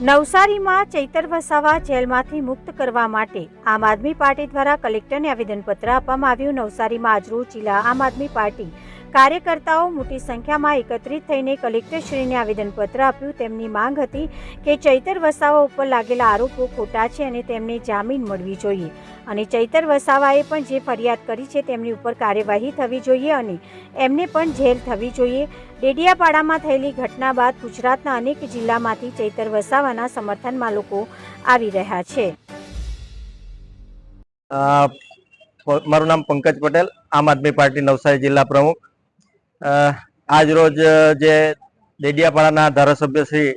નવસારીમાં ચૈતર વસાવા જેલમાંથી મુક્ત કરવા માટે આમ આદમી પાર્ટી દ્વારા કલેક્ટરને આવેદનપત્ર આપવામાં આવ્યું। નવસારીમાં આજરોજ જિલ્લા આમ આદમી પાર્ટી કાર્યકર્તાઓ મોટી સંખ્યામાં એકત્રિત થઈને કલેક્ટરશ્રીને આવેદનપત્ર આપ્યું। તેમની માંગ હતી કે ચૈતર વસાવા ઉપર લાગેલા આરોપો ખોટા છે અને તેમને જામીન મળવી જોઈએ અને ચૈતર વસાવાએ પણ જે ફરિયાદ કરી છે તેમની ઉપર કાર્યવાહી થવી જોઈએ અને એમને પણ જેલ થવી જોઈએ। ડેડિયાપાડામાં થયેલી ઘટના બાદ ગુજરાતના અનેક જિલ્લામાંથી ચૈતર વસાવાના સમર્થનમાં લોકો આવી રહ્યા છે। મારું નામ પંકજ પટેલ, આમ આદમી પાર્ટી નવસારી જિલ્લા પ્રમુખ। આજ રોજ જે ડેડિયાપાડાના ધારાસભ્ય શ્રી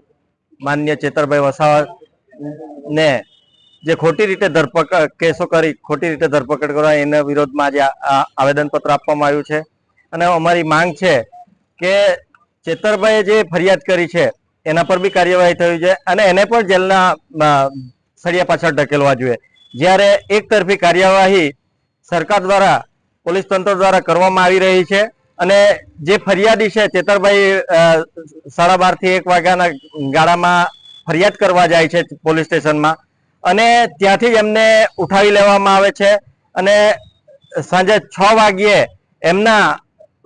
માનનીય ચેતરભાઈ વસાવાને જે ખોટી રીતે કેસો કરી ખોટી રીતે ધરપકડ કરવા એના વિરોધમાં આજે આવેદનપત્ર આપવામાં આવ્યું છે અને અમારી માંગ છે કે ચેતરભાઈએ જે ફરિયાદ કરી છે એના પર બી કાર્યવાહી થવી જોઈએ અને એને પણ જેલના સળિયા પાછળ ઢકેલવા જોઈએ। જ્યારે એક તરફી કાર્યવાહી સરકાર દ્વારા પોલીસ તંત્ર દ્વારા કરવામાં આવી રહી છે અને જે ફરિયાદી છે ચેતરભાઈ 12:30 થી 1 વાગ્યાના ગાળામાં ફરિયાદ કરવા જાય છે પોલીસ સ્ટેશનમાં અને ત્યાંથી જ એમને ઉઠાવી લેવામાં આવે છે અને સાંજે 6 વાગ્યે એમના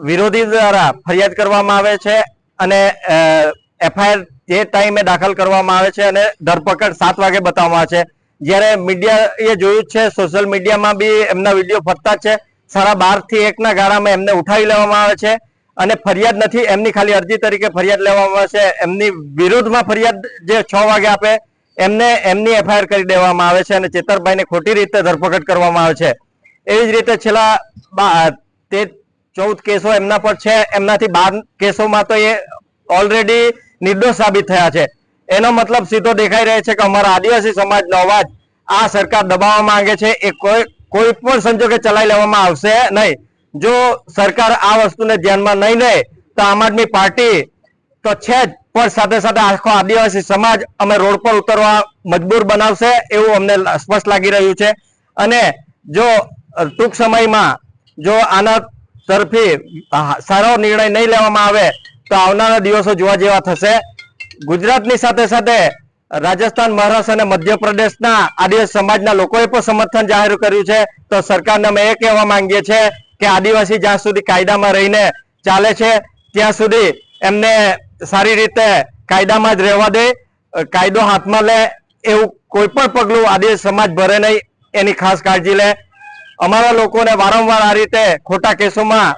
વિરોધી દ્વારા ફરિયાદ કરવામાં આવે છે અને એફઆઈઆર તે ટાઈમે દાખલ કરવામાં આવે છે અને ધરપકડ 7 વાગે બતાવવામાં આવે છે। જ્યારે મીડિયાએ જોયું છે, સોશિયલ મીડિયામાં બી એમના વિડીયો ફરતા છે। 12:30 થી 1 ના ગાળામાં એમને ઉઠાવી લેવામાં આવે છે અને ફરિયાદ નથી, એમની ખાલી અરજી તરીકે ફરિયાદ લેવામાં આવે છે। એમની વિરુદ્ધમાં ફરિયાદ જે 6 વાગે આપે એમની એફઆઈઆર કરી દેવામાં આવે છે અને ચેતરભાઈને ખોટી રીતે ધરપકડ કરવામાં આવે છે। એવી જ રીતે છેલ્લા 14 કેસો એમના પર છે, એમનાથી 12 કેસોમાં તો એ ઓલરેડી નિર્દોષ સાબિત થયા છે। એનો મતલબ સીધો દેખાઈ રહ્યો છે કે અમારા આદિવાસી સમાજનો અવાજ આ સરકાર દબાવવા માંગે છે એ કોઈ પણ સંજોગે ચલાવી લેવામાં આવશે નહીં। જો સરકાર આ વસ્તુને ધ્યાનમાં નહીં લે તો આમ આદમી પાર્ટી તો છે જ, પણ સાથે સાથે આખો આદિવાસી સમાજ અમે રોડ પર ઉતરવા મજબૂર બનાવશે એવું અમને સ્પષ્ટ લાગી રહ્યું છે। અને જો ટૂંક સમયમાં જો આના તરફી સારો નિર્ણય નહીં લેવામાં આવે તો આવનારા દિવસો જોવા જેવા થશે। ગુજરાતની સાથે સાથે રાજસ્થાન, મહારાષ્ટ્ર અને મધ્યપ્રદેશના આદિવાસી સમાજના લોકોએ પણ સમર્થન જાહેર કર્યું છે। તો સરકારને અમે એ કહેવા માંગીએ છીએ કે આદિવાસી જ્યાં સુધી કાયદામાં રહીને ચાલે છે ત્યાં સુધી એમને સારી રીતે કાયદામાં જ રહેવા દે, કાયદો હાથમાં લે એવું કોઈ પણ પગલું આદિવાસી સમાજ ભરે નહીં એની ખાસ કાળજી લે। અમારા લોકોને વારંવાર આ રીતે ખોટા કેસોમાં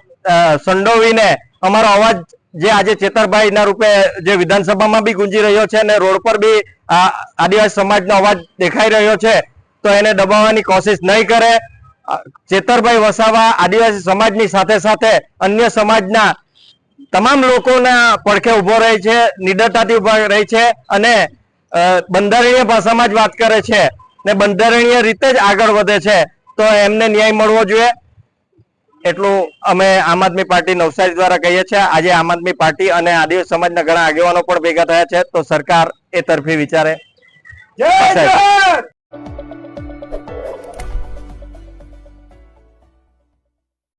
સંડોવીને અમારો અવાજ જે આજે ચેતરભાઈના રૂપે જે વિધાનસભામાં બી ગુંજી રહ્યો છે અને રોડ પર બી આદિવાસી સમાજનો અવાજ દેખાઈ રહ્યો છે, તો એને દબાવવાની કોશિશ નહીં કરે। ચેતરભાઈ વસાવા આદિવાસી સમાજની સાથે સાથે અન્ય સમાજના તમામ લોકોના પડખે ઉભો રહે છે, નિડરતાથી ઉભા રહે છે અને બંધારણીય ભાષામાં જ વાત કરે છે ને બંધારણીય રીતે જ આગળ વધે છે। તો એમને ન્યાય મળવો જોઈએ એટલું અમે આમ આદમી પાર્ટી નવસારી દ્વારા કહીએ છીએ। આજે આમ આદમી પાર્ટી અને આદિવાસી સમાજના ઘણા આગેવાનો પણ ભેગા થયા છે, તો સરકાર એ તરફી વિચારે।